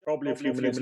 Probably a few minutes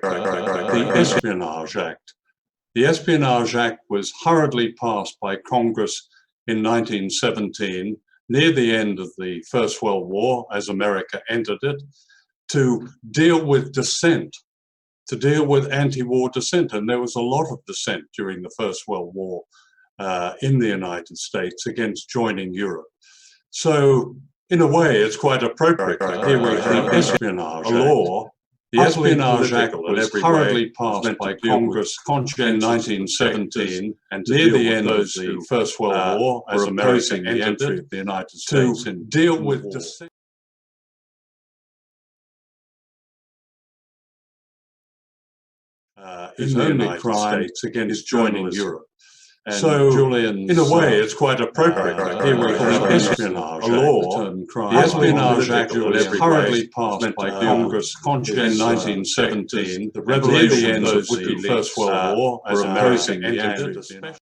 America, the Espionage Act. The Espionage Act was hurriedly passed by Congress in 1917, near the end of the First World War, as America entered it, to deal with dissent, to deal with anti-war dissent. And there was a lot of dissent during the First World War in the United States against joining Europe. So, in a way, it's quite appropriate. Here we have the Espionage Act. Law. The Espionage Act was hurriedly passed by Congress in 1917, and near the end of the First World War, as America entered the United States, to deal with dissent. His only crime against joining Europe. And so, Julian, in a way, it's quite appropriate. Here we have espionage, a law. The Espionage Act was hurriedly passed by Congress in 1917, the revelation of the First World War, as America entered it.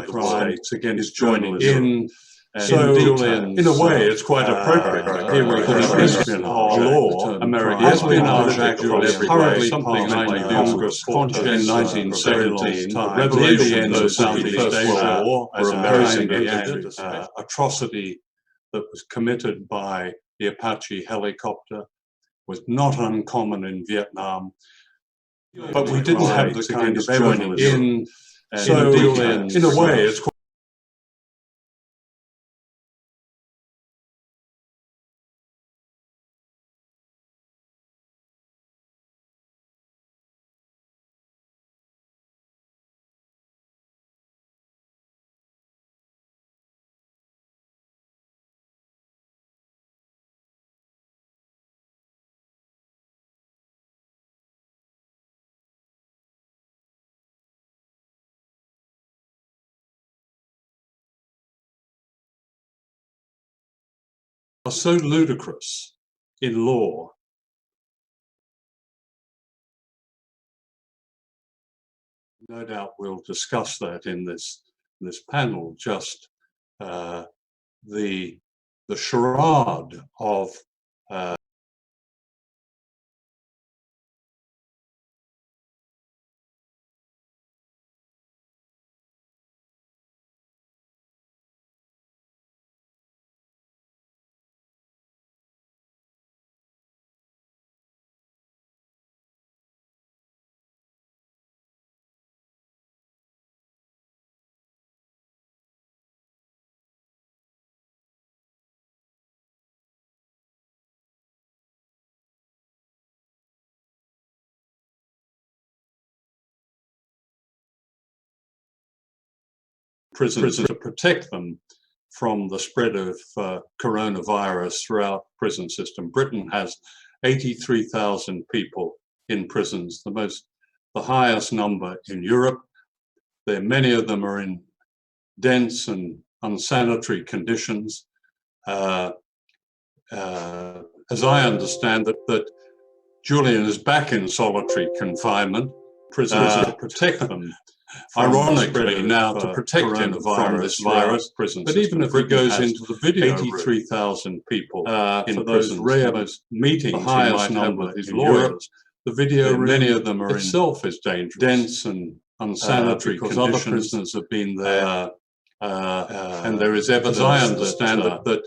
Crime against joining in. So, in a way, it's quite appropriate. Here we have espionage law. American Espionage Act was hurriedly passed by Congress in 1917, near the end of the First World War, as America entered it. Atrocity that was committed by the Apache helicopter was not uncommon in Vietnam, but we didn't have the kind of evidence in. So, in a way, it's are so ludicrous in law. No doubt we'll discuss that in this panel, just the charade of prisons to protect them from the spread of coronavirus throughout the prison system. Britain has 83,000 people in prisons, the highest number in Europe. Many of them are in dense and unsanitary conditions. As I understand that Julian is back in solitary confinement, prisons to protect them. Ironically, now to protect him from this virus, but even if he goes into the video 83,000 people in those rare meetings, the highest number of his lawyers, the video room, many of them are itself is dangerous, dense and unsanitary because other prisoners have been there, and there is evidence, as I understand that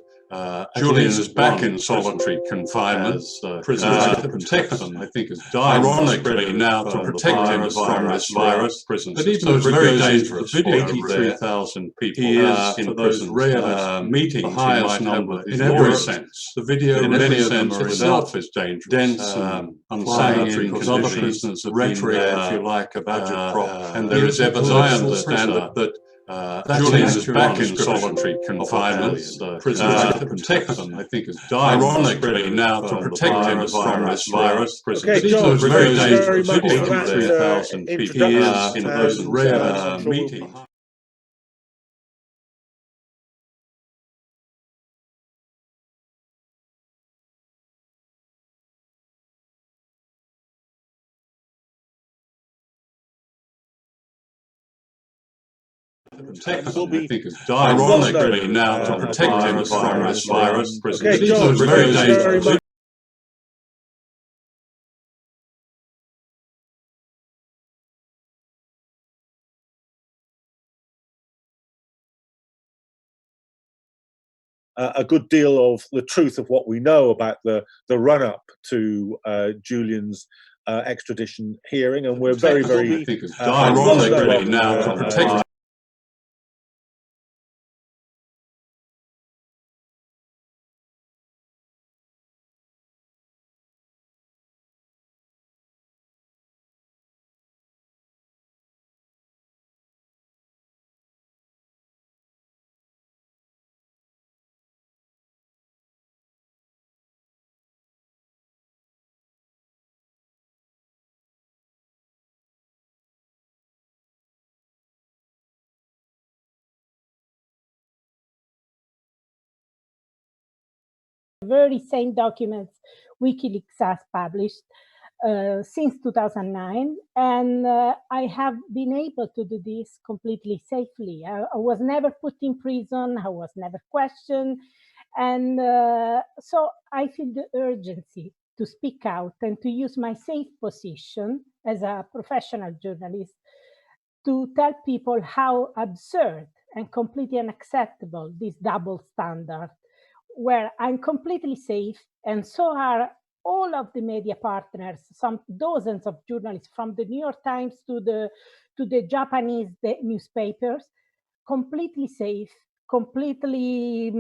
Julian is back in solitary confinement. Prisoners to protect them, I think, has died. Ironically, now to protect him from this virus, but even if very dangerous, 83,000 people in those rare meetings, the highest number in every sense. The video, in many of them itself is dangerous, dense and unsanitary because other prisoners have been there, if you like, of agitprop, and there is evidence, I understand that Julian is back in solitary confinement. Prisoners to protect them, I think, has died. Ironically, now to protect him from this virus, prisoners. Okay, George, very thanks very dangerous. much for that 83,000 people in those rare meetings. I think is ironically now to protect him from this virus. Okay, George, thank you very much. A good deal of the truth of what we know about the run-up to Julian's extradition hearing, and we're very, very ironically now to protect. Very same documents WikiLeaks has published since 2009, and I have been able to do this completely safely. I was never put in prison, I was never questioned, and so I feel the urgency to speak out and to use my safe position as a professional journalist to tell people how absurd and completely unacceptable this double standard, where I'm completely safe, and so are all of the media partners, some dozens of journalists from the New York Times to the Japanese newspapers, completely safe, completely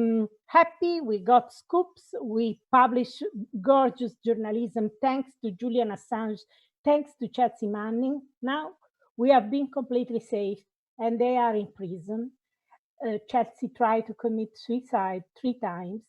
happy. We got scoops, we publish gorgeous journalism thanks to Julian Assange, thanks to Chelsea Manning. Now we have been completely safe, and they are in prison. Chelsea tried to commit suicide 3 times.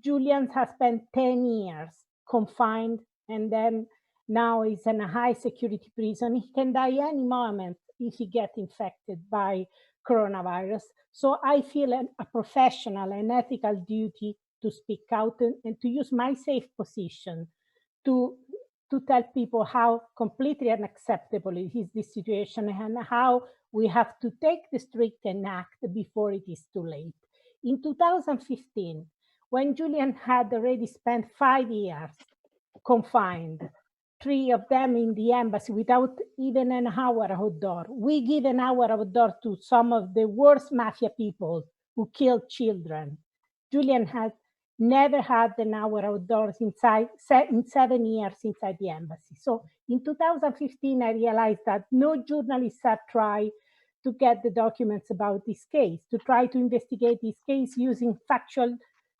Julian has spent 10 years confined, and then now he's in a high security prison. He can die any moment if he gets infected by coronavirus. So I feel a professional and ethical duty to speak out and to use my safe position to tell people how completely unacceptable is this situation, and how we have to take the strict and act before it is too late. In 2015, when Julian had already spent 5 years confined, 3 of them in the embassy without even an hour outdoor, we give an hour outdoor to some of the worst mafia people who killed children. Julian had never had an hour outdoors in 7 years inside the embassy. So in 2015, I realized that no journalists had tried to get the documents about this case, to try to investigate this case using factual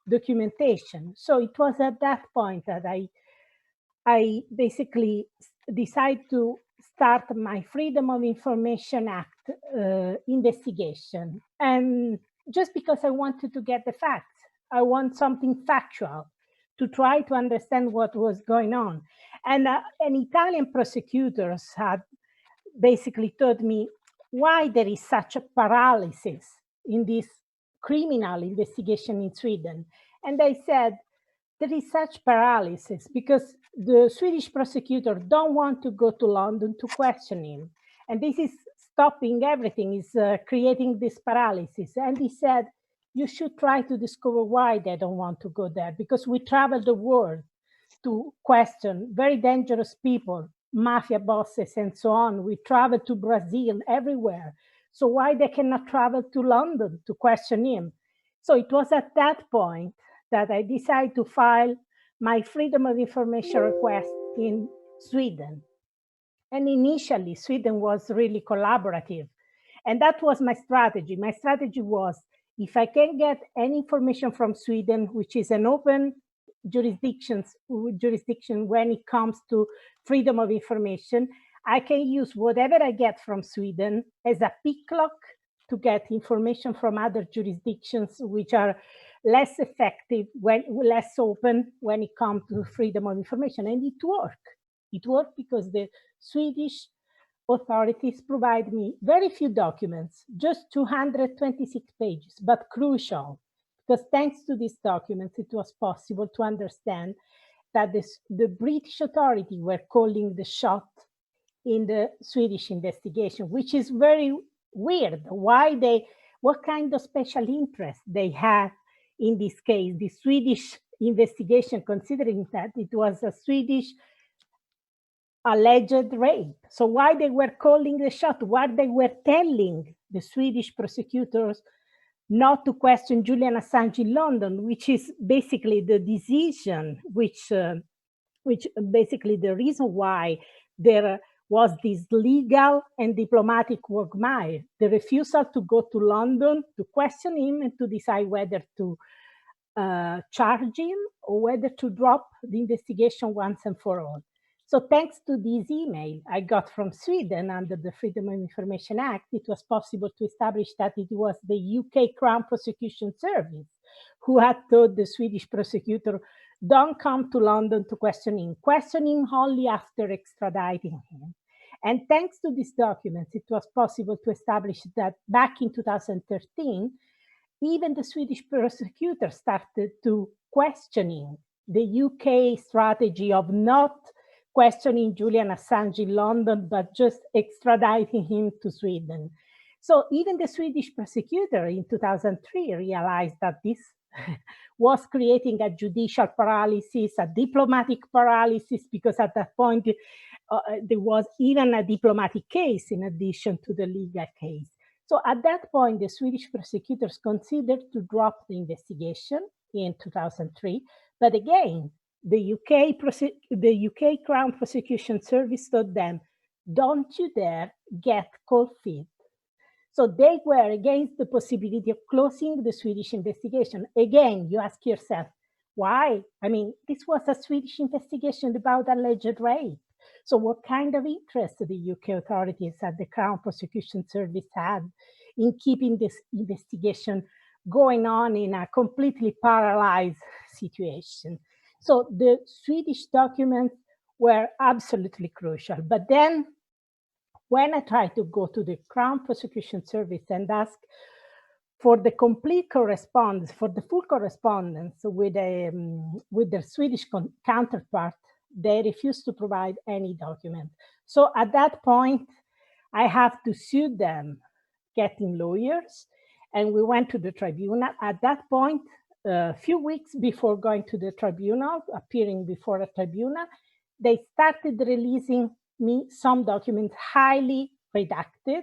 documentation. So it was at that point that I basically decided to start my Freedom of Information Act investigation. And just because I wanted to get the facts, I want something factual to try to understand what was going on. And Italian prosecutors had basically told me why there is such a paralysis in this criminal investigation in Sweden. And I said, there is such paralysis because the Swedish prosecutor don't want to go to London to question him. And this is stopping everything, is creating this paralysis. And he said, you should try to discover why they don't want to go there, because we travel the world to question very dangerous people, mafia bosses and so on. We travel to Brazil, everywhere. So why they cannot travel to London to question him? So it was at that point that I decided to file my Freedom of Information request in Sweden. And initially, Sweden was really collaborative. And that was my strategy. My strategy was, if I can get any information from Sweden, which is an open jurisdiction when it comes to freedom of information, I can use whatever I get from Sweden as a picklock to get information from other jurisdictions which are less effective, less open when it comes to freedom of information. And it worked. It worked because the Swedish authorities provide me very few documents, just 226 pages, but crucial, because thanks to these documents, it was possible to understand that the British authority were calling the shot in the Swedish investigation, which is very weird. What kind of special interest they had in this case, the Swedish investigation, considering that it was a Swedish alleged rape. So why they were calling the shot, why they were telling the Swedish prosecutors not to question Julian Assange in London, which is basically the decision, which basically the reason why there was this legal and diplomatic quagmire, the refusal to go to London to question him and to decide whether to charge him or whether to drop the investigation once and for all. So thanks to this email I got from Sweden under the Freedom of Information Act, it was possible to establish that it was the UK Crown Prosecution Service who had told the Swedish prosecutor, don't come to London to question him only after extraditing him. And thanks to these documents, it was possible to establish that back in 2013, even the Swedish prosecutor started to questioning the UK strategy of not questioning Julian Assange in London, but just extraditing him to Sweden. So even the Swedish prosecutor in 2003 realized that this was creating a judicial paralysis, a diplomatic paralysis, because at that point, there was even a diplomatic case in addition to the legal case. So at that point, the Swedish prosecutors considered to drop the investigation in 2003. But again, the UK Crown Prosecution Service told them, don't you dare get cold feet. So they were against the possibility of closing the Swedish investigation. Again, you ask yourself, why? I mean, this was a Swedish investigation about alleged rape. So what kind of interest the UK authorities at the Crown Prosecution Service had in keeping this investigation going on in a completely paralyzed situation? So the Swedish documents were absolutely crucial. But then when I tried to go to the Crown Prosecution Service and ask for the complete correspondence, for the full correspondence with their Swedish counterpart, they refused to provide any document. So at that point, I have to sue them, getting lawyers, and we went to the tribunal. At that point, a few weeks before going to the tribunal, appearing before a tribunal, they started releasing me some documents highly redacted,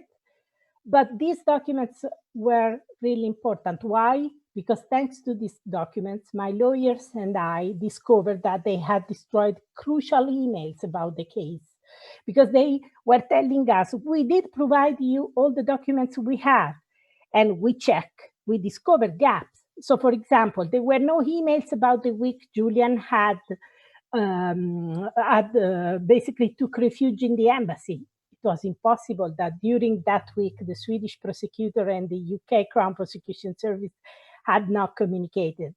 but these documents were really important. Why? Because thanks to these documents, my lawyers and I discovered that they had destroyed crucial emails about the case, because they were telling us, we did provide you all the documents we have, and we discovered gaps. So for example, there were no emails about the week Julian had basically took refuge in the embassy. It was impossible that during that week, the Swedish prosecutor and the UK Crown Prosecution Service had not communicated.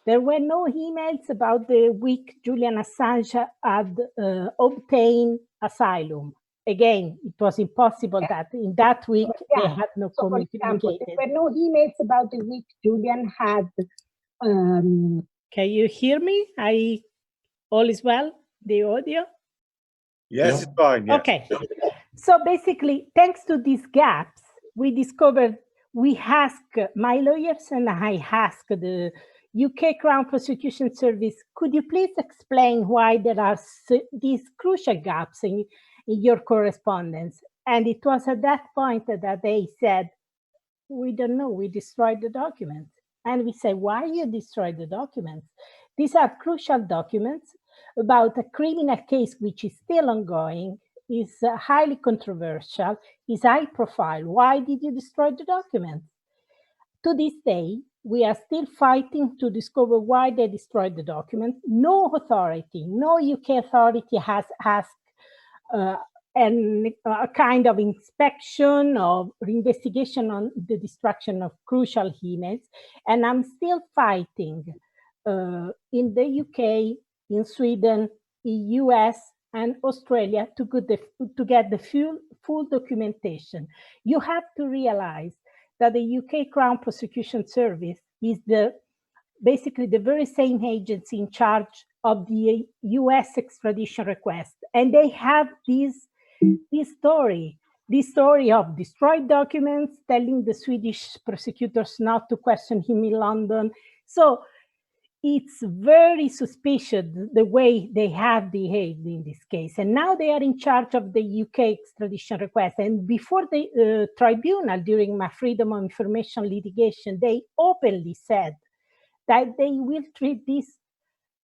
There were no emails about the week Julian Assange had obtained asylum. Again, it was impossible that in that week they had no communicated. There were no emails about the week Julian had. Can you hear me? All is well, the audio? Yes, it's fine. Yes. Okay. So basically, thanks to these gaps, we discovered, my lawyers and I asked the UK Crown Prosecution Service, could you please explain why there are these crucial gaps in your correspondence? And it was at that point that they said, we don't know, we destroyed the documents. And we say, why you destroyed the documents? These are crucial documents about a criminal case which is still ongoing, is highly controversial, is high profile. Why did you destroy the documents? To this day, we are still fighting to discover why they destroyed the documents. No authority, no UK authority has asked a kind of inspection or investigation on the destruction of crucial emails. And I'm still fighting in the UK, in Sweden, in US, and Australia to get the full documentation. You have to realize that the UK Crown Prosecution Service is basically the very same agency in charge of the US extradition request. And they have this story this story of destroyed documents, telling the Swedish prosecutors not to question him in London. So it's very suspicious the way they have behaved in this case. And now they are in charge of the UK extradition request. And before the tribunal, during my freedom of information litigation, they openly said that they will treat this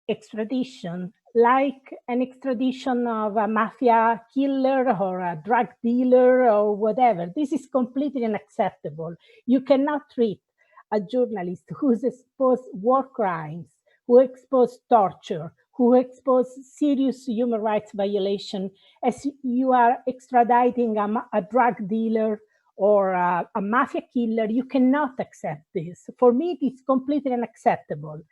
extradition like an extradition of a mafia killer or a drug dealer or whatever. This is completely unacceptable. You cannot treat a journalist who's exposed war crimes, who exposed torture, who exposed serious human rights violation as you are extraditing a drug dealer or a mafia killer. You cannot accept this. For me, it is completely unacceptable.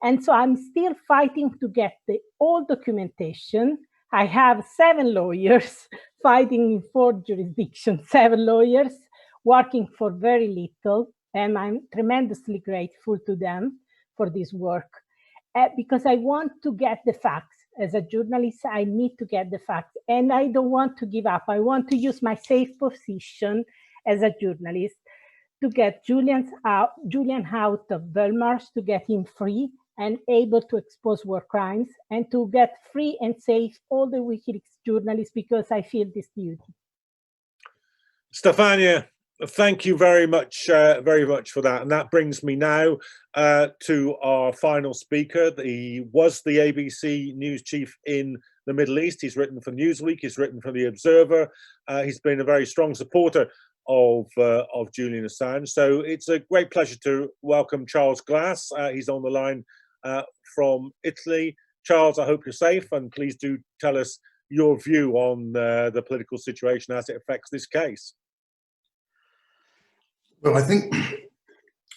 And so I'm still fighting to get all documentation. I have 7 lawyers fighting in 4 jurisdictions, 7 lawyers working for very little. And I'm tremendously grateful to them for this work because I want to get the facts. As a journalist, I need to get the facts and I don't want to give up. I want to use my safe position as a journalist to get Julian out of Belmarsh, to get him free and able to expose war crimes, and to get free and safe all the WikiLeaks journalists, because I feel this duty. Stefania, thank you very much for that. And that brings me now to our final speaker. He was the ABC news chief in the Middle East. He's written for Newsweek. He's written for The Observer. He's been a very strong supporter of Julian Assange. So it's a great pleasure to welcome Charles Glass. He's on the line from Italy. Charles, I hope you're safe, and please do tell us your view on the political situation as it affects this case. Well, I think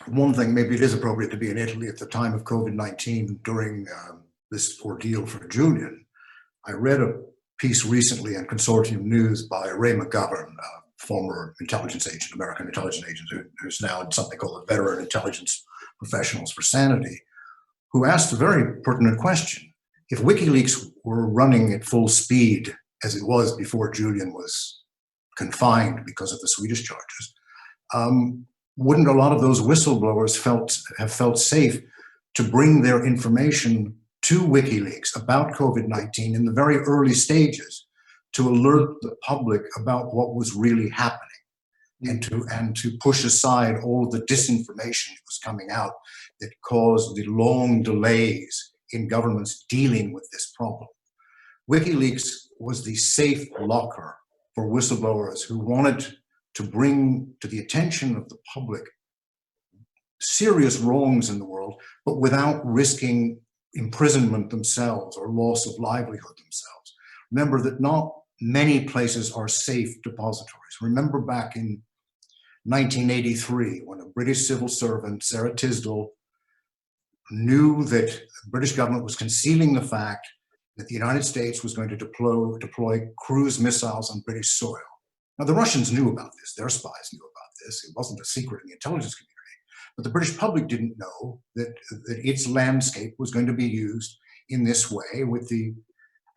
one thing, maybe it is appropriate to be in Italy at the time of COVID-19 during this ordeal for Julian. I read a piece recently in Consortium News by Ray McGovern, former intelligence agent, American intelligence agent, who's now in something called the Veteran Intelligence Professionals for Sanity, who asked a very pertinent question. If WikiLeaks were running at full speed, as it was before Julian was confined because of the Swedish charges, wouldn't a lot of those whistleblowers have felt safe to bring their information to WikiLeaks about COVID-19 in the very early stages to alert the public about what was really happening, and to push aside all of the disinformation that was coming out that caused the long delays in governments dealing with this problem? WikiLeaks was the safe locker for whistleblowers who wanted to bring to the attention of the public serious wrongs in the world, but without risking imprisonment themselves or loss of livelihood themselves. Remember that not many places are safe depositories. Remember back in 1983, when a British civil servant, Sarah Tisdall, knew that the British government was concealing the fact that the United States was going to deploy cruise missiles on British soil. Now, the Russians knew about this. Their spies knew about this. It wasn't a secret in the intelligence community. But the British public didn't know that its landscape was going to be used in this way with the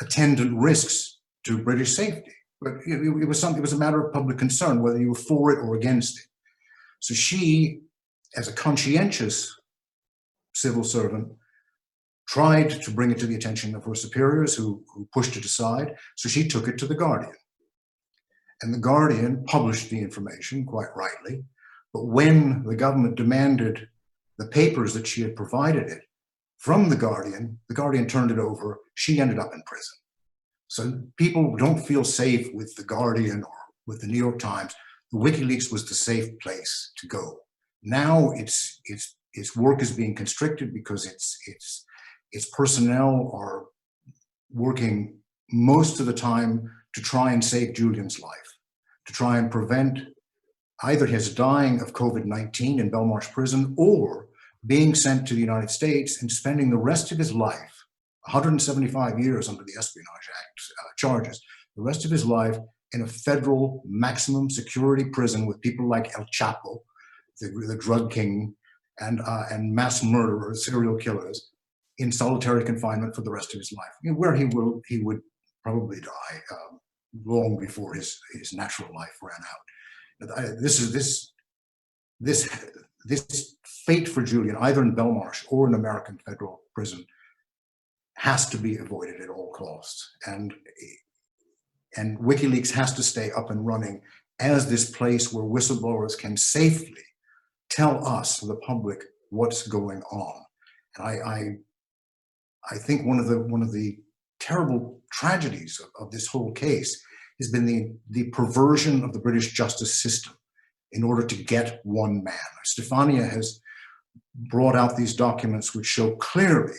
attendant risks to British safety. But it was a matter of public concern, whether you were for it or against it. So she, as a conscientious civil servant, tried to bring it to the attention of her superiors who pushed it aside. So she took it to The Guardian. And The Guardian published the information, quite rightly. But when the government demanded the papers that she had provided it from The Guardian turned it over. She ended up in prison. So people don't feel safe with The Guardian or with the New York Times. WikiLeaks was the safe place to go. Now its work is being constricted because its personnel are working most of the time to try and save Julian's life, to try and prevent either his dying of COVID-19 in Belmarsh prison or being sent to the United States and spending the rest of his life, 175 years under the Espionage Act charges, the rest of his life in a federal maximum security prison with people like El Chapo, the drug king, and mass murderers, serial killers, in solitary confinement for the rest of his life, where he would probably die long before his natural life ran out. This fate for Julian, either in Belmarsh or an American federal prison, has to be avoided at all costs. And WikiLeaks has to stay up and running as this place where whistleblowers can safely tell us, the public, what's going on. And I think one of the terrible tragedies of this whole case has been the perversion of the British justice system in order to get one man. Stefania has brought out these documents which show clearly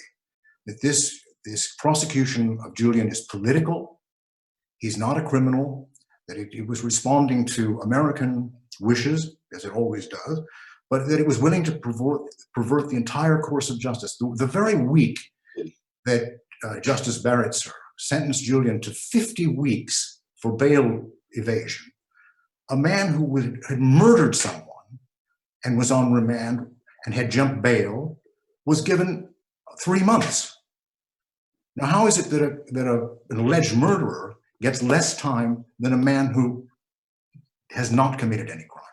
that this prosecution of Julian is political. He's not a criminal, that it was responding to American wishes, as it always does, but that it was willing to pervert the entire course of justice. The very week that Justice Barretzer sentenced Julian to 50 weeks for bail evasion, a man who had murdered someone and was on remand and had jumped bail was given 3 months. Now, how is it that an alleged murderer gets less time than a man who has not committed any crime?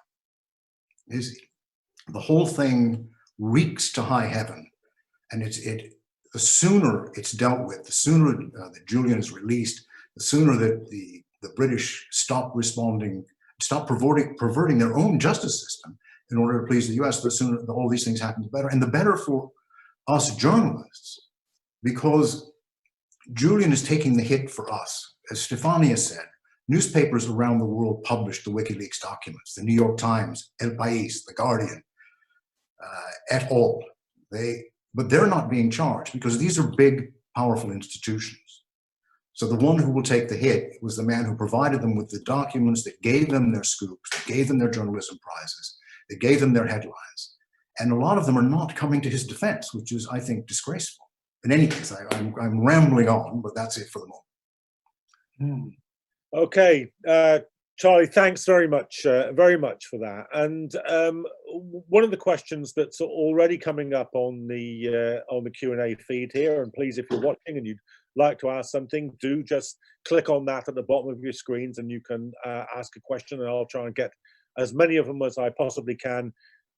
The whole thing reeks to high heaven, and the sooner it's dealt with, the sooner that Julian is released, the sooner that the British stop perverting their own justice system in order to please the US, the sooner all these things happen, the better. And the better for us journalists, because Julian is taking the hit for us. As Stefania said, newspapers around the world published the WikiLeaks documents, the New York Times, El País, The Guardian, et al. But they're not being charged because these are big, powerful institutions. So the one who will take the hit was the man who provided them with the documents that gave them their scoops, that gave them their journalism prizes, that gave them their headlines. And a lot of them are not coming to his defense, which is, I think, disgraceful. In any case, I'm rambling on, but that's it for the moment. Okay, Charlie, thanks very much for that. And one of the questions that's already coming up on the Q&A feed here, and please, if you're watching and you'd like to ask something, do just click on that at the bottom of your screens, and you can ask a question, and I'll try and get as many of them as I possibly can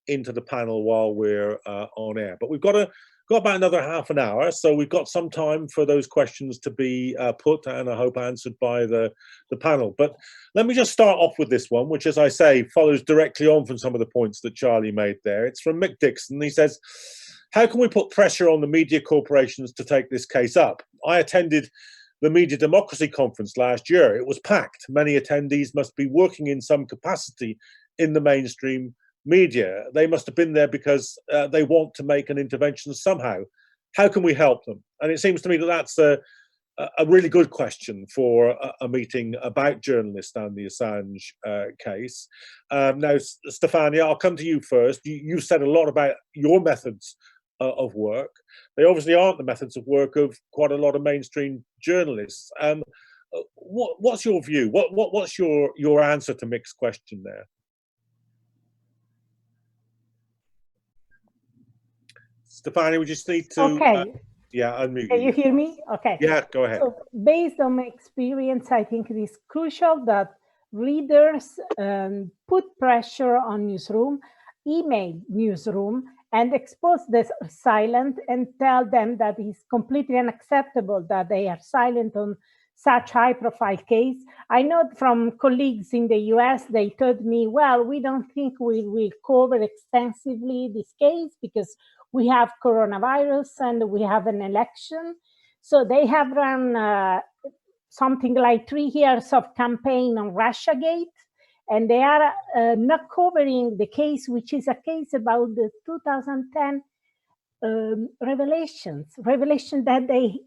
into the panel while we're on air. But we've got about another half an hour, so we've got some time for those questions to be put and I hope answered by the panel. But let me just start off with this one, which, as I say, follows directly on from some of the points that Charlie made there. It's from Mick Dixon. He says, how can we put pressure on the media corporations to take this case up? I attended the Media Democracy Conference last year. It was packed. Many attendees must be working in some capacity in the mainstream media. They must have been there because they want to make an intervention somehow. How can we help them? And it seems to me that that's a really good question for a meeting about journalists and the Assange case. Now, Stefania, I'll come to you first. You said a lot about your methods of work. They obviously aren't the methods of work of quite a lot of mainstream journalists. What's your view? What's your answer to Mick's question there? Stefania, we just need to... Okay. Yeah, unmute. Can you hear me? Okay. Yeah, go ahead. So based on my experience, I think it is crucial that readers put pressure on newsroom, email newsroom, and expose the silent and tell them that it's completely unacceptable that they are silent on such high-profile case. I know from colleagues in the US, they told me, well, we don't think we will cover extensively this case because we have coronavirus and we have an election. So they have run something like 3 years of campaign on Russiagate, and they are not covering the case, which is a case about the 2010 revelation that they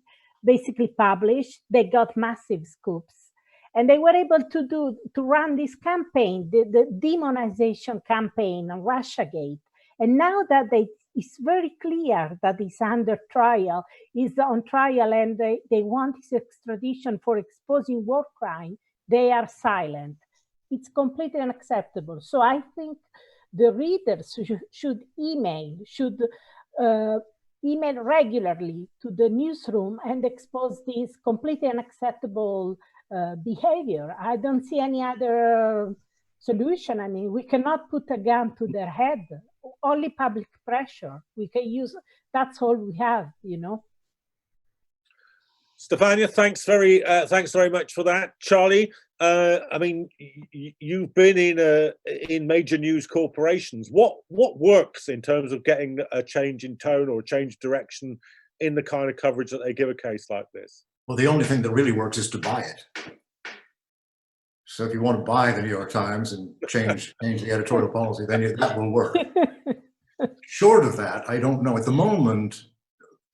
basically published. They got massive scoops, and they were able to run this campaign, the demonization campaign on Russiagate. And now that it's very clear that he's under trial, he's on trial, and they want his extradition for exposing war crime, they are silent. It's completely unacceptable. So I think the readers should email regularly to the newsroom and expose these completely unacceptable behavior. I don't see any other solution. I mean, we cannot put a gun to their head. Only public pressure. We can use, that's all we have, you know. Stefania, thanks very much for that. Charlie, I mean, you've been in major news corporations. What works in terms of getting a change in tone or a change direction in the kind of coverage that they give a case like this? Well, the only thing that really works is to buy it. So if you want to buy the New York Times and change the editorial policy, then that will work. Short of that, I don't know. At the moment,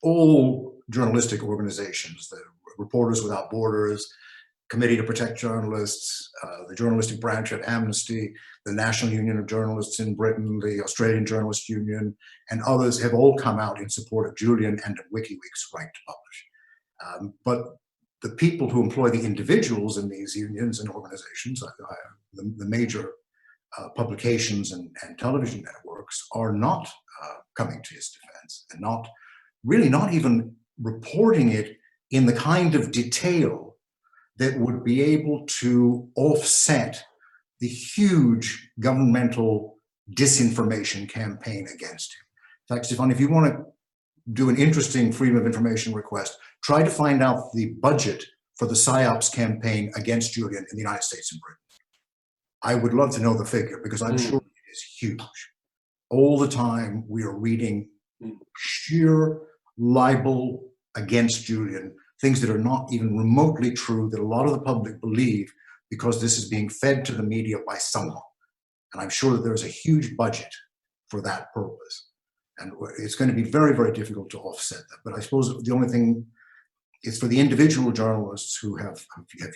all journalistic organizations, the Reporters Without Borders, Committee to Protect Journalists, the journalistic branch at Amnesty, the National Union of Journalists in Britain, the Australian Journalists Union, and others have all come out in support of Julian and of WikiLeaks' right to publish. But the people who employ the individuals in these unions and organizations, the major publications and television networks, are not coming to his defense, and not even reporting it in the kind of detail that would be able to offset the huge governmental disinformation campaign against him. In fact, Stefan, if you want to do an interesting freedom of information request, try to find out the budget for the PSYOPs campaign against Julian in the United States and Britain. I would love to know the figure, because I'm sure it is huge. All the time we are reading sheer libel against Julian, things that are not even remotely true, that a lot of the public believe because this is being fed to the media by someone. And I'm sure that there's a huge budget for that purpose. And it's going to be very, very difficult to offset that. But I suppose the only thing is for the individual journalists who have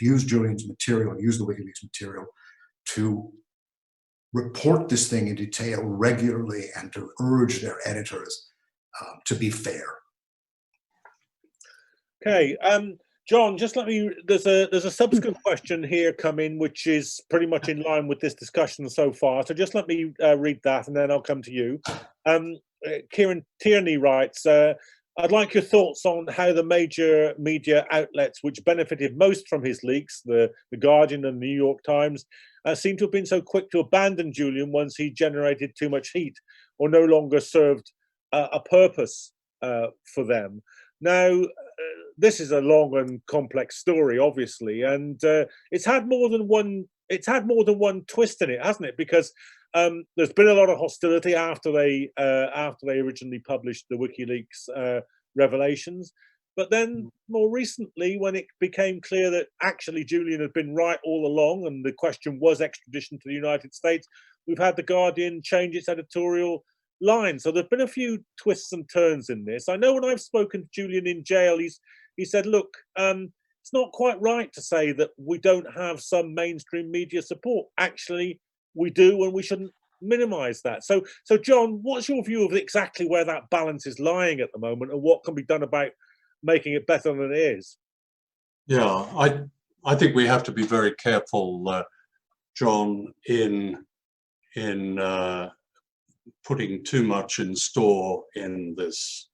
used Julian's material, used the WikiLeaks material, to report this thing in detail regularly and to urge their editors to be fair. Okay, John, just let me, there's a subsequent question here come in, which is pretty much in line with this discussion so far. So just let me read that and then I'll come to you. Kieran Tierney writes, I'd like your thoughts on how the major media outlets which benefited most from his leaks, the Guardian and the New York Times, seem to have been so quick to abandon Julian once he generated too much heat or no longer served a purpose for them. Now, this is a long and complex story, obviously, and it's had more than one twist in it, hasn't it? Because there's been a lot of hostility after they originally published the WikiLeaks revelations, but then more recently, when it became clear that actually Julian had been right all along, and the question was extradition to the United States, we've had the Guardian change its editorial line. So there've been a few twists and turns in this. I know when I've spoken to Julian in jail, he said, look, it's not quite right to say that we don't have some mainstream media support. Actually, we do, and we shouldn't minimize that. So John, what's your view of exactly where that balance is lying at the moment, and what can be done about making it better than it is? Yeah, I think we have to be very careful, John, in putting too much in store in this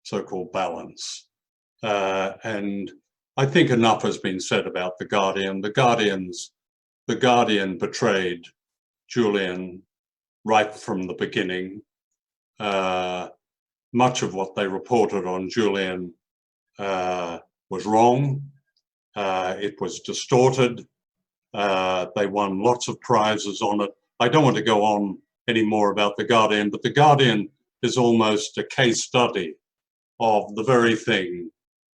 so-called balance. And I think enough has been said about the Guardian. The Guardian betrayed Julian right from the beginning. Much of what they reported on Julian was wrong. It was distorted. They won lots of prizes on it. I don't want to go on any more about the Guardian, but the Guardian is almost a case study of the very thing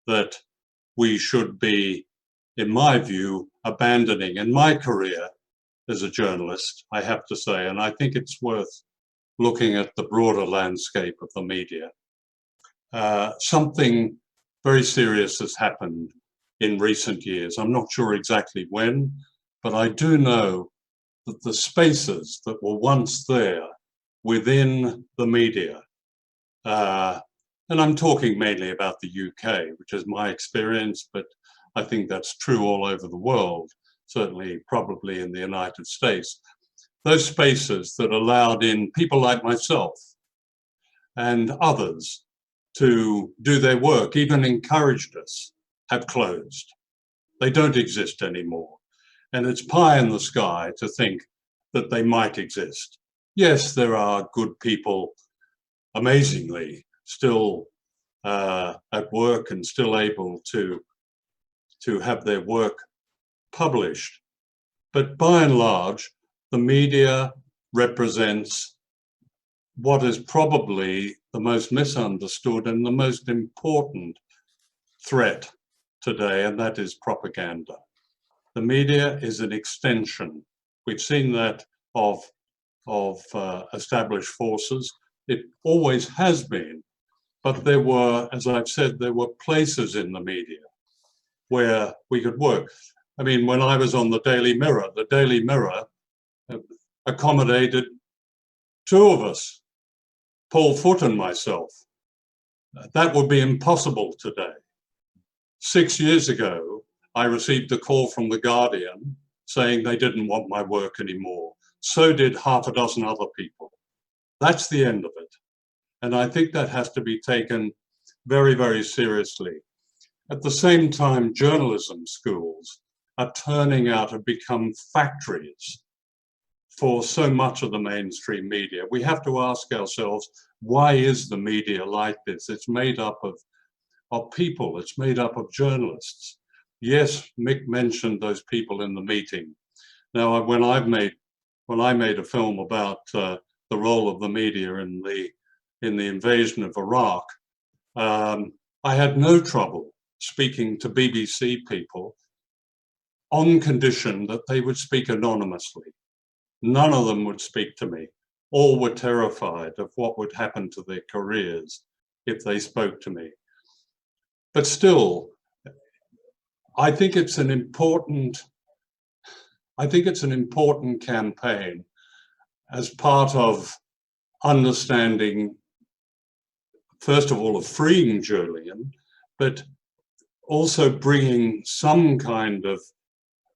that we should be, in my view, abandoning. In my career as a journalist, I have to say, and I think it's worth looking at the broader landscape of the media. Something very serious has happened in recent years. I'm not sure exactly when, but I do know that the spaces that were once there within the media, and I'm talking mainly about the UK, which is my experience, but I think that's true all over the world, certainly probably in the United States. Those spaces that allowed in people like myself and others to do their work, even encouraged us, have closed. They don't exist anymore. And it's pie in the sky to think that they might exist. Yes, there are good people, amazingly, still at work and still able to have their work published. But by and large, the media represents what is probably the most misunderstood and the most important threat today, and that is propaganda. The media is an extension. We've seen that of established forces. It always has been, but there were, as I've said, there were places in the media where we could work. I mean, when I was on the Daily Mirror accommodated two of us, Paul Foote and myself. That would be impossible today. 6 years ago, I received a call from The Guardian saying they didn't want my work anymore. So did half a dozen other people. That's the end of it. And I think that has to be taken very, very seriously. At the same time, journalism schools are turning out to become factories for so much of the mainstream media. We have to ask ourselves, why is the media like this? It's made up of people, it's made up of journalists. Yes, Mick mentioned those people in the meeting. Now, when I made a film about the role of the media in the invasion of Iraq, I had no trouble speaking to BBC people on condition that they would speak anonymously. None of them would speak to me. All were terrified of what would happen to their careers if they spoke to me. But still, I think it's an important campaign as part of understanding, first of all, of freeing Julian, but also bringing some kind of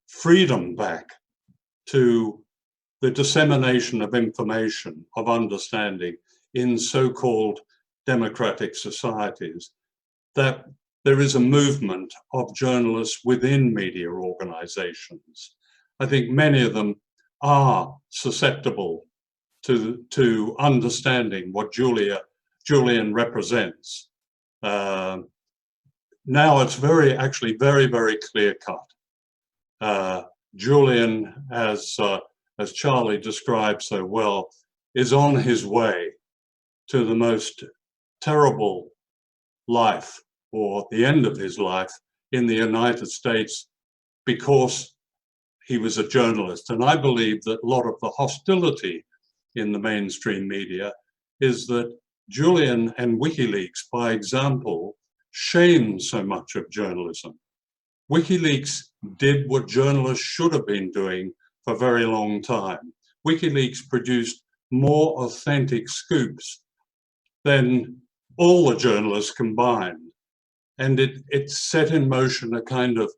freedom back to the dissemination of information, of understanding in so-called democratic societies, that there is a movement of journalists within media organizations. I think many of them are susceptible to understanding what Julian represents. Now it's actually very, very clear cut. Julian, as Charlie described so well, is on his way to the most terrible life, or the end of his life, in the United States because he was a journalist. And I believe that a lot of the hostility in the mainstream media is that Julian and WikiLeaks, by example, shame so much of journalism. WikiLeaks did what journalists should have been doing for a very long time. WikiLeaks produced more authentic scoops than all the journalists combined. And it set in motion a kind of,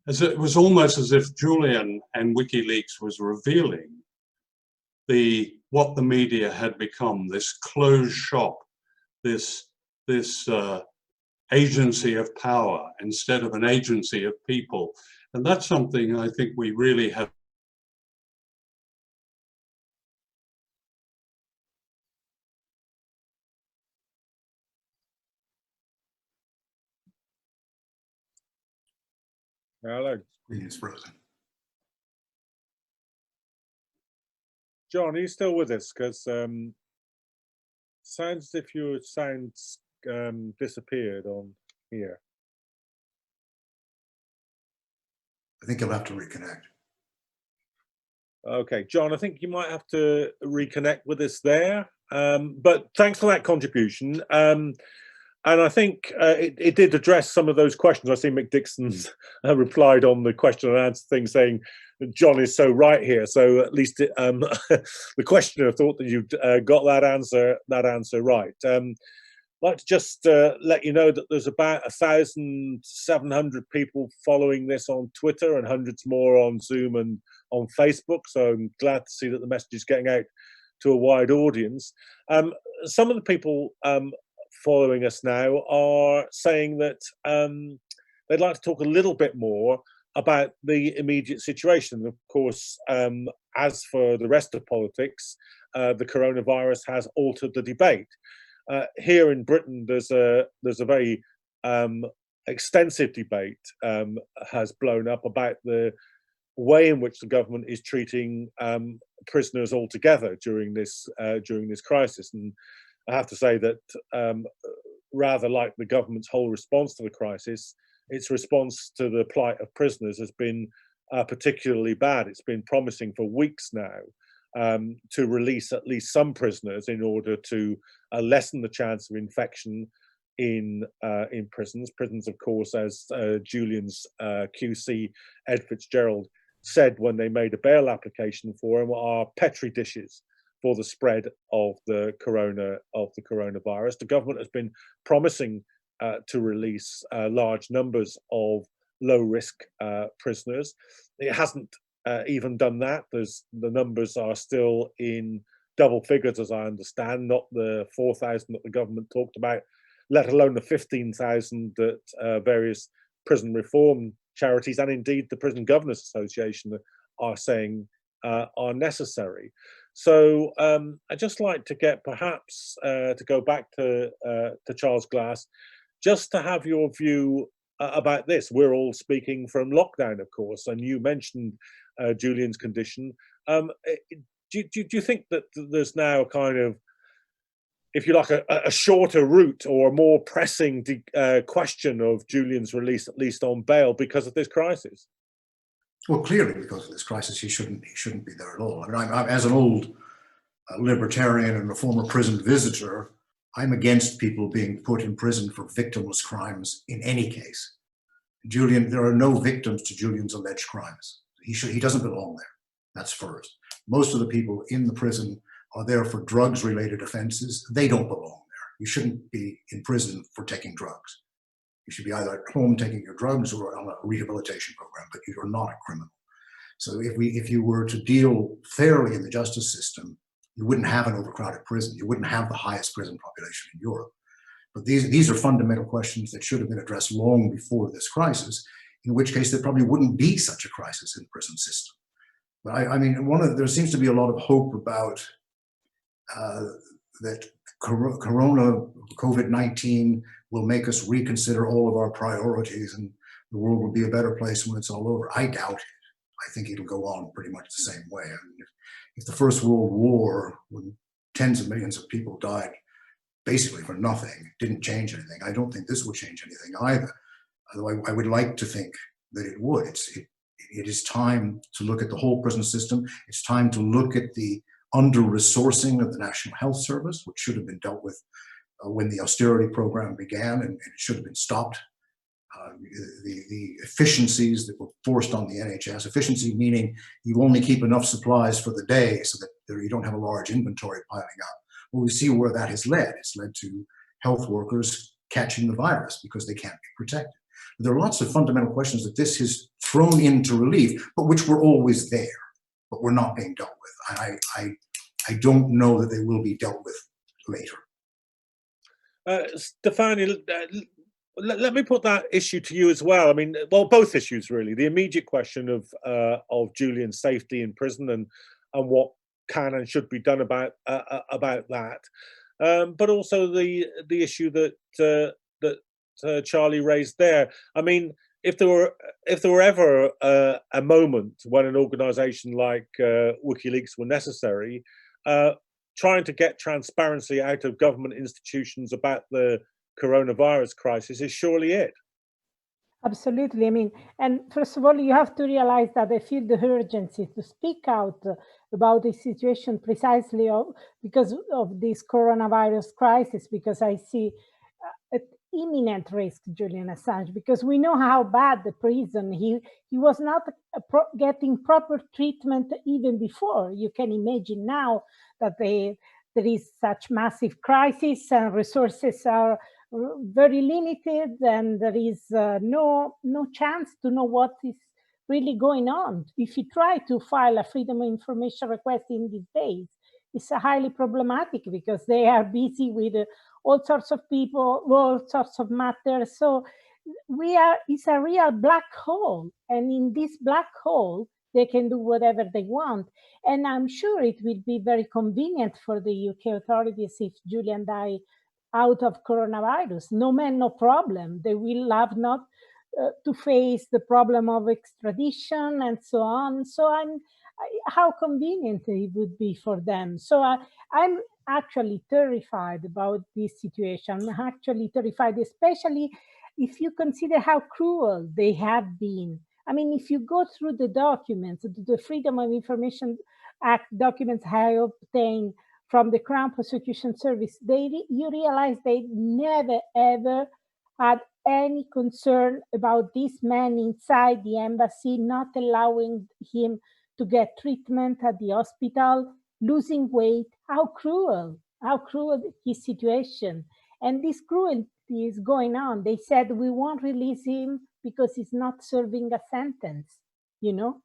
it was almost as if Julian and WikiLeaks was revealing what the media had become, this closed shop, this agency of power instead of an agency of people. And that's something I think we really have. Hello. Screen is frozen. John, are you still with us? Because sounds as if your sound disappeared on here. I think you'll have to reconnect. Okay, John, I think you might have to reconnect with us there. But thanks for that contribution. And I think it did address some of those questions. I see Mick Dixon's replied on the question and answer thing, saying John is so right here. So at least the questioner thought that you'd got that answer right. I'd like to just let you know that there's about 1,700 people following this on Twitter and hundreds more on Zoom and on Facebook. So I'm glad to see that the message is getting out to a wide audience. Some of the people following us now are saying that they'd like to talk a little bit more about the immediate situation. Of course, as for the rest of politics, the coronavirus has altered the debate. Here in Britain, there's a very extensive debate has blown up about the way in which the government is treating prisoners altogether during this crisis. And I have to say that rather like the government's whole response to the crisis, its response to the plight of prisoners has been particularly bad. It's been promising for weeks now to release at least some prisoners in order to lessen the chance of infection in prisons. Prisons, of course, as Julian's QC Ed Fitzgerald said when they made a bail application for him, are petri dishes for the spread of the coronavirus. The government has been promising to release large numbers of low-risk prisoners. It hasn't even done that. The numbers are still in double figures, as I understand, not the 4,000 that the government talked about, let alone the 15,000 that various prison reform charities and indeed the Prison Governors Association are saying are necessary. So I'd just like to get perhaps to go back to Charles Glass, just to have your view about this. We're all speaking from lockdown, of course, and you mentioned Julian's condition. Do you think that there's now a kind of, if you like, a shorter route or a more pressing question of Julian's release, at least on bail, because of this crisis? Well, clearly because of this crisis, he shouldn't be there at all. I mean, I'm as an old libertarian and a former prison visitor, I'm against people being put in prison for victimless crimes in any case. Julian, there are no victims to Julian's alleged crimes. He doesn't belong there. That's first. Most of the people in the prison are there for drugs-related offenses. They don't belong there. You shouldn't be in prison for taking drugs. You should be either at home taking your drugs or on a rehabilitation program, but you're not a criminal. So if you were to deal fairly in the justice system, you wouldn't have an overcrowded prison. You wouldn't have the highest prison population in Europe. But these are fundamental questions that should have been addressed long before this crisis, in which case there probably wouldn't be such a crisis in the prison system. But I mean, there seems to be a lot of hope about that COVID-19 will make us reconsider all of our priorities and the world will be a better place when it's all over. I doubt it. I think it'll go on pretty much the same way. I mean, if the First World War, when tens of millions of people died basically for nothing, didn't change anything, I don't think this will change anything either. Although I would like to think that it would. It is time to look at the whole prison system. It's time to look at the under-resourcing of the National Health Service, which should have been dealt with when the austerity program began, and it should have been stopped. The efficiencies that were forced on the NHS, efficiency meaning you only keep enough supplies for the day so that you don't have a large inventory piling up. Well, we see where that has led. It's led to health workers catching the virus because they can't be protected. There are lots of fundamental questions that this has thrown into relief, but which were always there, but were not being dealt with. I don't know that they will be dealt with later. Stefania, let me put that issue to you as well. I mean, well, both issues really. The immediate question of Julian's safety in prison and what can and should be done about that, but also the issue that Charlie raised there. I mean, if there were ever a moment when an organisation like WikiLeaks were necessary, trying to get transparency out of government institutions about the coronavirus crisis is surely it. Absolutely. I mean, and first of all, you have to realize that I feel the urgency to speak out about the situation precisely because of this coronavirus crisis, because I see an imminent risk, Julian Assange, because we know how bad the prison, he was not getting proper treatment even before. You can imagine now that there is such massive crisis and resources are very limited, and there is no chance to know what is really going on. If you try to file a freedom of information request in these days, it's highly problematic because they are busy with all sorts of people, all sorts of matters. So it's a real black hole. And in this black hole, they can do whatever they want. And I'm sure it will be very convenient for the UK authorities if Julian died out of coronavirus. No man, no problem. They will have not to face the problem of extradition and so on. So how convenient it would be for them. So I'm actually terrified about this situation. I'm actually terrified, especially if you consider how cruel they have been. I mean, if you go through the documents, the Freedom of Information Act documents I obtained from the Crown Prosecution Service, you realize they never, ever had any concern about this man inside the embassy, not allowing him to get treatment at the hospital, losing weight. How cruel his situation. And this cruelty is going on. They said, we won't release him because he's not serving a sentence. You know,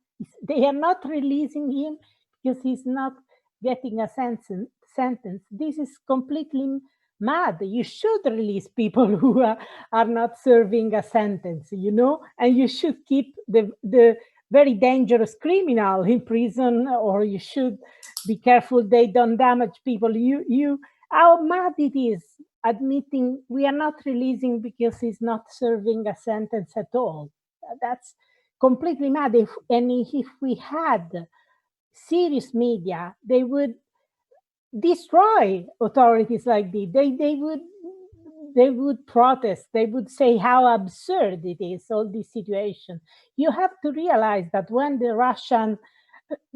they are not releasing him because he's not getting a sentence. This is completely mad. You should release people who are not serving a sentence, you know, and you should keep the very dangerous criminal in prison, or you should be careful they don't damage people. How mad it is admitting we are not releasing because he's not serving a sentence at all. That's completely mad. If we had serious media, they would destroy authorities like this. They would protest. They would say how absurd it is, all this situation. You have to realize that when the Russian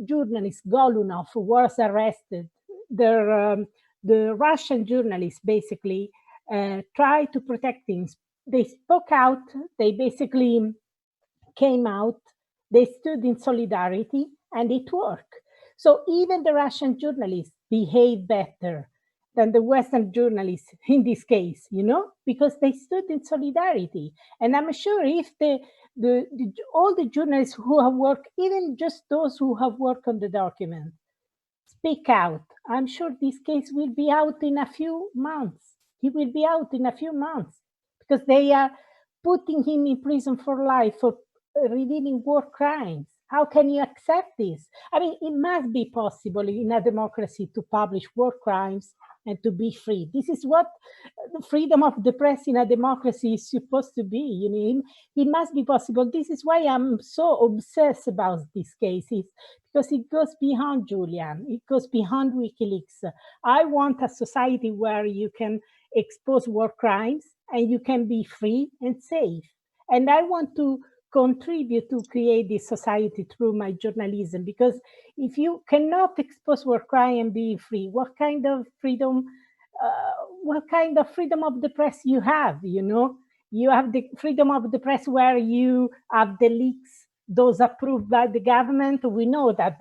journalist Golunov was arrested, the Russian journalists basically tried to protect him. They spoke out. They basically came out. They stood in solidarity, and it worked. So even the Russian journalists behave better than the Western journalists in this case, you know, because they stood in solidarity. And I'm sure if all the journalists who have worked, even just those who have worked on the document, speak out, I'm sure this case will be out in a few months. He will be out in a few months because they are putting him in prison for life for revealing war crimes. How can you accept this? I mean, it must be possible in a democracy to publish war crimes and to be free. This is what the freedom of the press in a democracy is supposed to be. You know, it must be possible. This is why I'm so obsessed about these cases, because it goes beyond Julian. It goes beyond WikiLeaks. I want a society where you can expose war crimes and you can be free and safe. And I want to contribute to create this society through my journalism, because if you cannot expose war crime and be free, what kind of freedom of the press you have? You know, you have the freedom of the press where you have the leaks, those approved by the government. We know that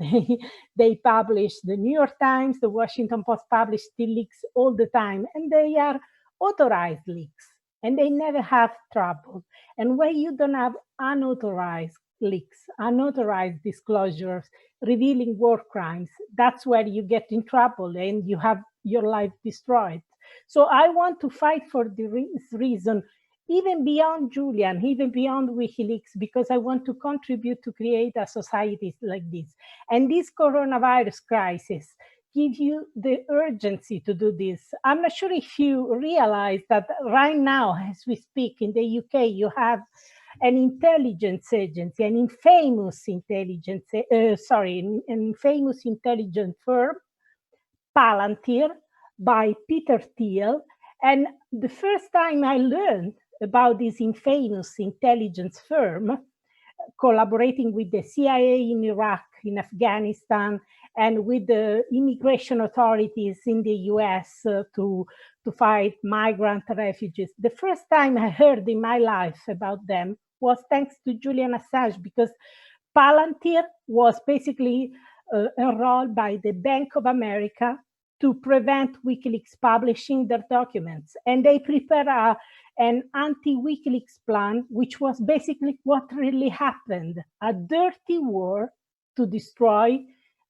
they publish, the New York Times, the Washington Post publish the leaks all the time, and they are authorized leaks, and they never have trouble. And where you don't have unauthorized leaks, unauthorized disclosures revealing war crimes, that's where you get in trouble and you have your life destroyed. So I want to fight for this reason, even beyond Julian, even beyond WikiLeaks, because I want to contribute to create a society like this. And this coronavirus crisis give you the urgency to do this. I'm not sure if you realize that right now, as we speak in the UK, you have an intelligence agency, an infamous intelligence firm, Palantir, by Peter Thiel. And the first time I learned about this infamous intelligence firm, collaborating with the CIA in Iraq, in Afghanistan, and with the immigration authorities in the US to fight migrant refugees. The first time I heard in my life about them was thanks to Julian Assange, because Palantir was basically enrolled by the Bank of America to prevent WikiLeaks publishing their documents. And they prepared an anti-WikiLeaks plan, which was basically what really happened, a dirty war to destroy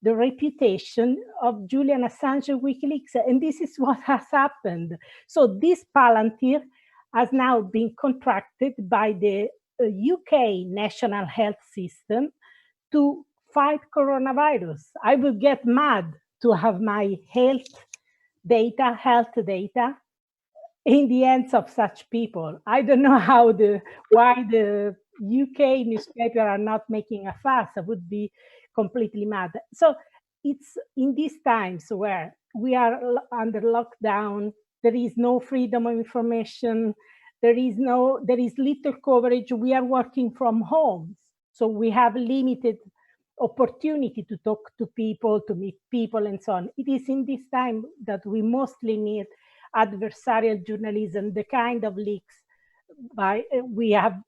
the reputation of Julian Assange and WikiLeaks. And this is what has happened. So this Palantir has now been contracted by the UK National Health System to fight coronavirus. I would get mad to have my health data in the hands of such people. I don't know why the UK newspaper are not making a fuss. I would be completely mad. So it's in these times where we are under lockdown, there is no freedom of information, there is little coverage. We are working from home, so we have limited opportunity to talk to people, to meet people, and so on. It is in this time that we mostly need adversarial journalism, the kind of leaks we have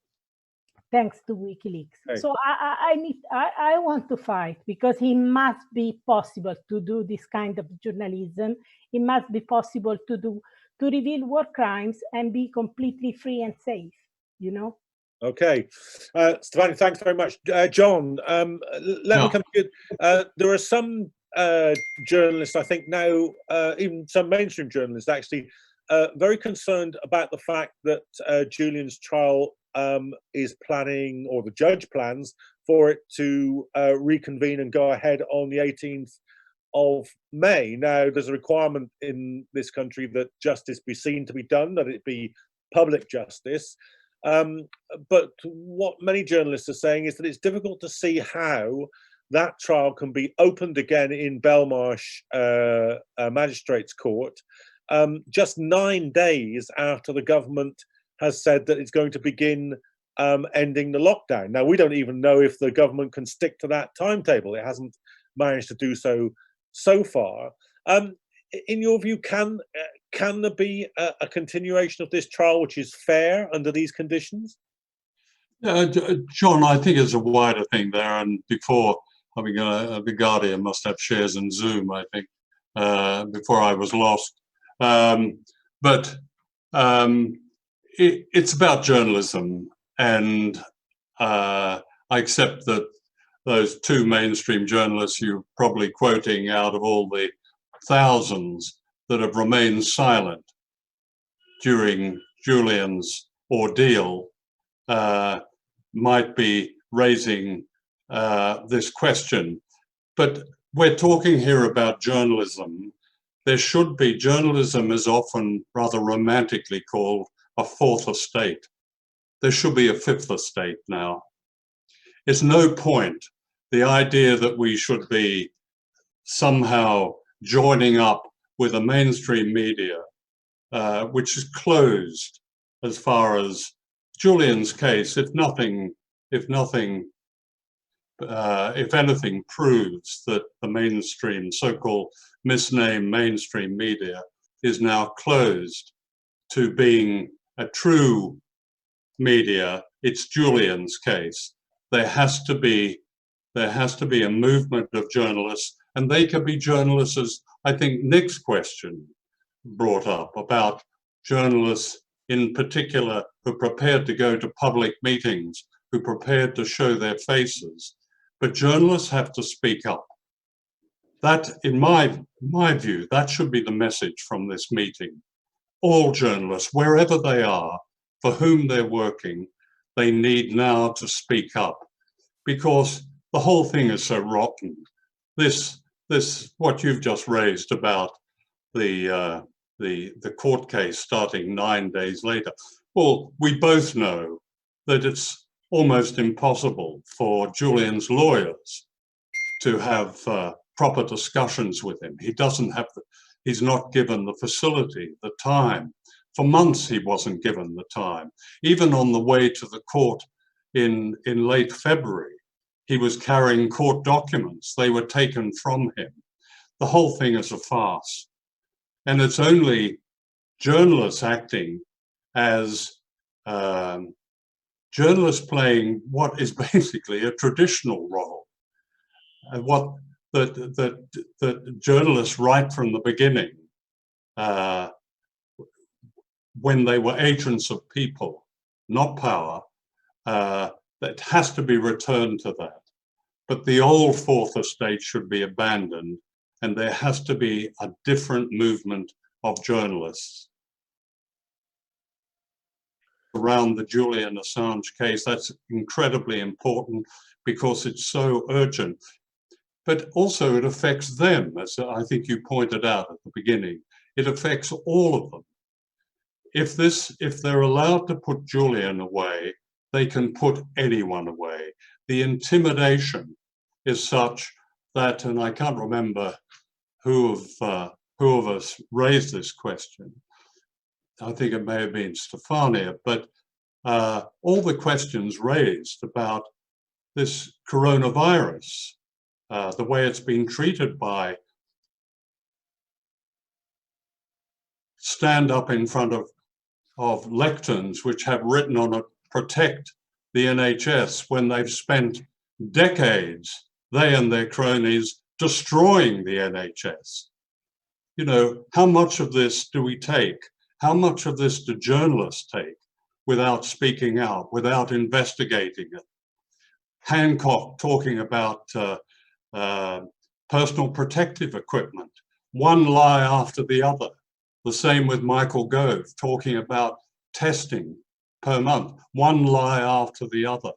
thanks to WikiLeaks. Okay. So I want to fight, because it must be possible to do this kind of journalism. It must be possible to reveal war crimes and be completely free and safe, you know? Okay, Stefano, thanks very much. John, let me come to you. There are some journalists, I think now, even some mainstream journalists actually, very concerned about the fact that Julian's trial is planning, or the judge plans for it to reconvene and go ahead on the 18th of May. Now, there's a requirement in this country that justice be seen to be done, that it be public justice. But what many journalists are saying is that it's difficult to see how that trial can be opened again in Belmarsh Magistrates Court just 9 days after the government has said that it's going to begin ending the lockdown. Now, we don't even know if the government can stick to that timetable. It hasn't managed to do so far. In your view, can there be a continuation of this trial which is fair under these conditions? John, I think it's a wider thing there, and before, I mean, the Guardian must have shares in Zoom, I think, before I was lost. But it's about journalism, and I accept that those two mainstream journalists you're probably quoting out of all the thousands that have remained silent during Julian's ordeal might be raising this question. But we're talking here about journalism. There should be, journalism is often rather romantically called a fourth estate. There should be a fifth estate now. It's no point, the idea that we should be somehow joining up with a mainstream media, which is closed as far as Julian's case, if anything proves that the mainstream, so-called misnamed mainstream media is now closed to being a true media, it's Julian's case. There has to be a movement of journalists, and they can be journalists, as I think Nick's question brought up, about journalists in particular who are prepared to go to public meetings, who are prepared to show their faces. But journalists have to speak up. That, in my view, that should be the message from this meeting. All journalists, wherever they are, for whom they're working, they need now to speak up, because the whole thing is so rotten. This what you've just raised about the court case starting 9 days later. Well, we both know that it's almost impossible for Julian's lawyers to have proper discussions with him. He doesn't have he's not given the facility, the time. For months he wasn't given the time. Even on the way to the court in late February, he was carrying court documents. They were taken from him. The whole thing is a farce. And it's only journalists acting as journalists playing what is basically a traditional role. What that journalists right from the beginning, when they were agents of people, not power, that has to be returned to that. But the old fourth estate should be abandoned, and there has to be a different movement of journalists. around the Julian Assange case. That's incredibly important because it's so urgent. But also it affects them, as I think you pointed out at the beginning. It affects all of them. If they're allowed to put Julian away, they can put anyone away. The intimidation is such that, and I can't remember who of us raised this question. I think it may have been Stefania, but all the questions raised about this coronavirus, the way it's been treated by, stand up in front of lecterns which have written on it, protect the NHS, when they've spent decades, they and their cronies, destroying the NHS. You know, how much of this do we take? How much of this do journalists take without speaking out, without investigating it? Hancock talking about personal protective equipment, one lie after the other. The same with Michael Gove talking about testing per month, one lie after the other.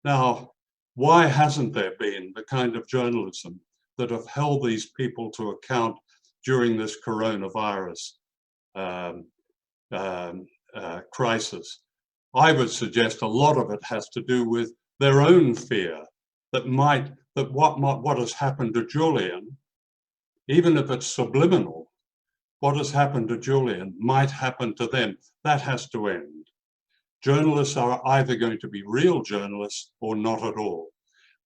Now, why hasn't there been the kind of journalism that have held these people to account during this coronavirus crisis? I would suggest a lot of it has to do with their own fear that what has happened to Julian, even if it's subliminal, what has happened to Julian might happen to them. That has to end. Journalists are either going to be real journalists or not at all.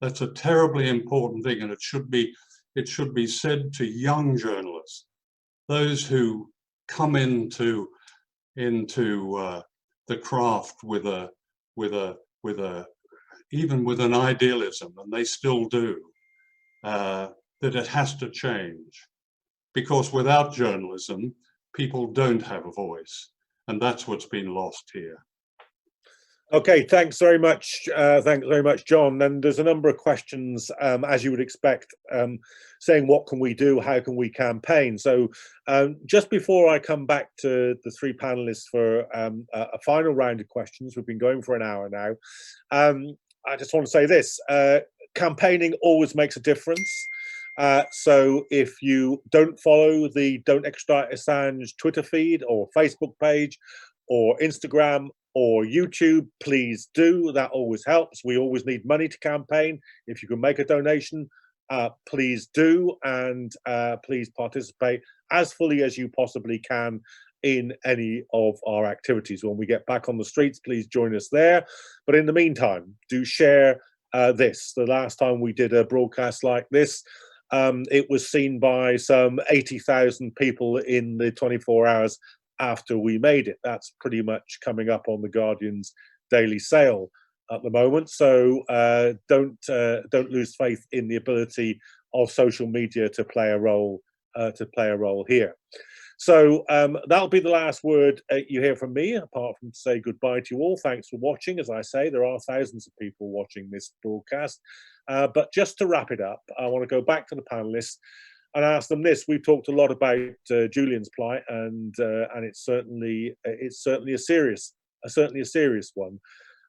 That's a terribly important thing, and it should be said to young journalists, those who come into the craft even with an idealism, and they still do, that it has to change. Because without journalism, people don't have a voice, and that's what's been lost here. Okay, thanks very much. Thanks very much, John. And there's a number of questions, as you would expect, saying what can we do, how can we campaign? So just before I come back to the three panelists for a final round of questions, we've been going for an hour now. I just want to say this, campaigning always makes a difference. So if you don't follow the Don't Extradite Assange Twitter feed or Facebook page or Instagram or YouTube, please do. That always helps. We always need money to campaign. If you can make a donation, please do, and please participate as fully as you possibly can in any of our activities. When we get back on the streets, please join us there. But in the meantime, do share this. The last time we did a broadcast like this, it was seen by some 80,000 people in the 24 hours after we made it. That's pretty much coming up on the Guardian's daily sale at the moment. So don't lose faith in the ability of social media to play a role here. So that'll be the last word you hear from me, apart from to say goodbye to you all. Thanks for watching. As I say, there are thousands of people watching this broadcast. But just to wrap it up, I want to go back to the panelists and ask them this. We've talked a lot about Julian's plight, and it's certainly a serious one.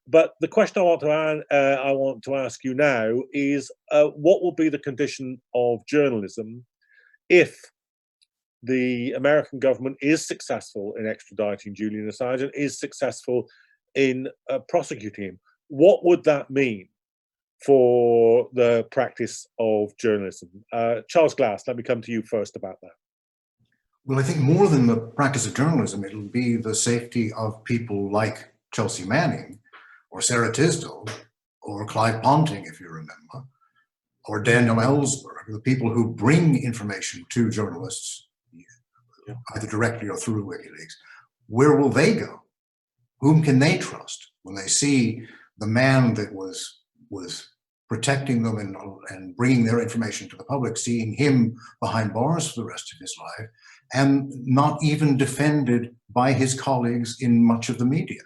But the question I want to ask you now is, what will be the condition of journalism if the American government is successful in extraditing Julian Assange and is successful in prosecuting him? What would that mean for the practice of journalism? Charles Glass, let me come to you first about that. Well, I think more than the practice of journalism, it'll be the safety of people like Chelsea Manning or Sarah Tisdale or Clive Ponting, if you remember, or Daniel Ellsberg, the people who bring information to journalists, either directly or through WikiLeaks. Where will they go? Whom can they trust when they see the man that was protecting them and bringing their information to the public, seeing him behind bars for the rest of his life, and not even defended by his colleagues in much of the media?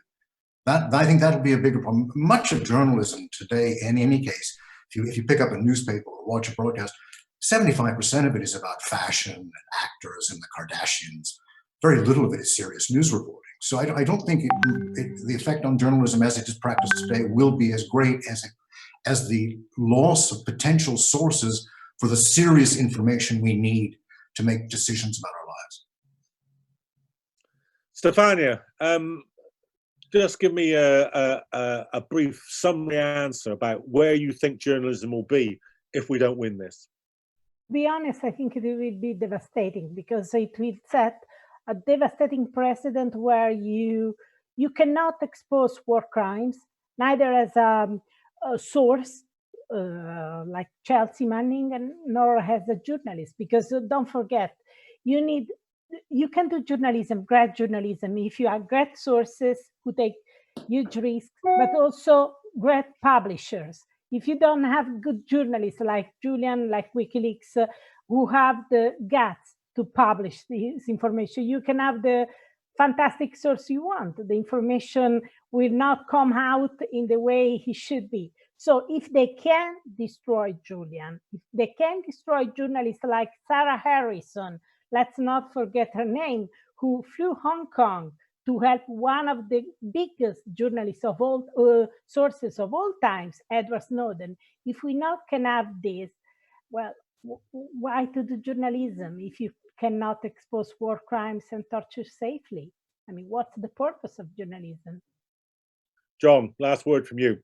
I think that'll be a bigger problem. Much of journalism today, in any case, if you pick up a newspaper or watch a broadcast, 75% of it is about fashion and actors and the Kardashians. Very little of it is serious news reporting. So I don't think the effect on journalism as it is practiced today will be as great as the loss of potential sources for the serious information we need to make decisions about our lives. Stefania, just give me a brief summary answer about where you think journalism will be if we don't win this. To be honest, I think it will be devastating, because it will set a devastating precedent where you cannot expose war crimes, neither as a source like Chelsea Manning, and nor as a journalist, because don't forget, you can do journalism, great journalism, if you have great sources who take huge risks, but also great publishers. If you don't have good journalists like Julian, like WikiLeaks, who have the guts to publish this information, you can have the fantastic source you want. The information will not come out in the way it should be. So if they can destroy Julian, if they can destroy journalists like Sarah Harrison, let's not forget her name, who flew Hong Kong to help one of the biggest journalists of all sources of all times, Edward Snowden. If we not can have this, well, why to do journalism if you cannot expose war crimes and torture safely? I mean, what's the purpose of journalism? John, last word from you.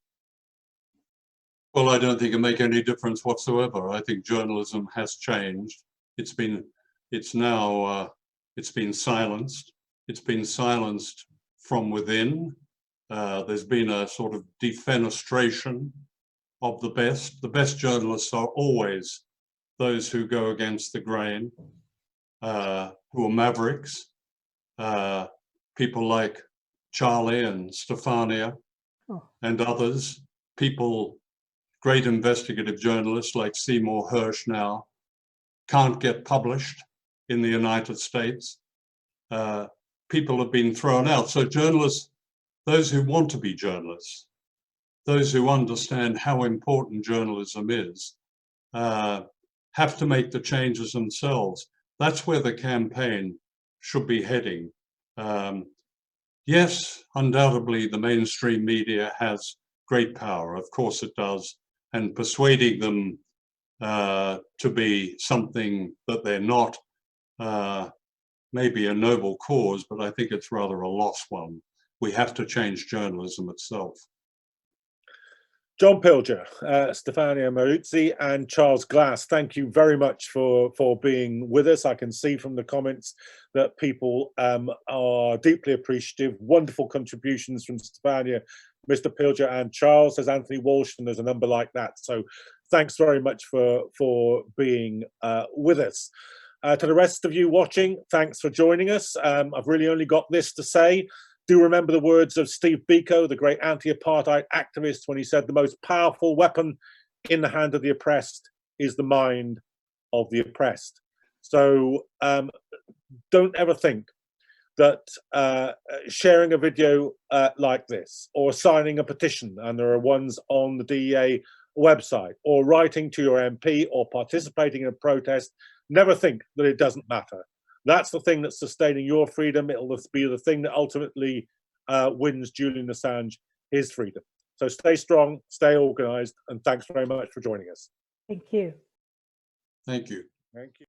Well, I don't think it makes any difference whatsoever. I think journalism has changed. It's been silenced. It's been silenced from within. There's been a sort of defenestration of the best. The best journalists are always those who go against the grain, who are mavericks, people like Charlie and Stefania and others, great investigative journalists like Seymour Hersh now, can't get published in the United States. People have been thrown out. So journalists, those who want to be journalists, those who understand how important journalism is, have to make the changes themselves. That's where the campaign should be heading. Yes, undoubtedly the mainstream media has great power, of course it does, and persuading them to be something that they're not may be a noble cause, but I think it's rather a lost one. We have to change journalism itself. John Pilger, Stefania Maruzzi, and Charles Glass, thank you very much for being with us. I can see from the comments that people are deeply appreciative. Wonderful contributions from Stefania, Mr. Pilger, and Charles. There's Anthony Walsh, and there's a number like that. So thanks very much for being with us. To the rest of you watching, thanks for joining us. I've really only got this to say. Do remember the words of Steve Biko, the great anti-apartheid activist, when he said the most powerful weapon in the hand of the oppressed is the mind of the oppressed. So don't ever think that sharing a video like this, or signing a petition, and there are ones on the DEA website, or writing to your MP, or participating in a protest, never think that it doesn't matter. That's the thing that's sustaining your freedom. It'll be the thing that ultimately wins Julian Assange his freedom. So stay strong, stay organized, and thanks very much for joining us. Thank you. Thank you. Thank you.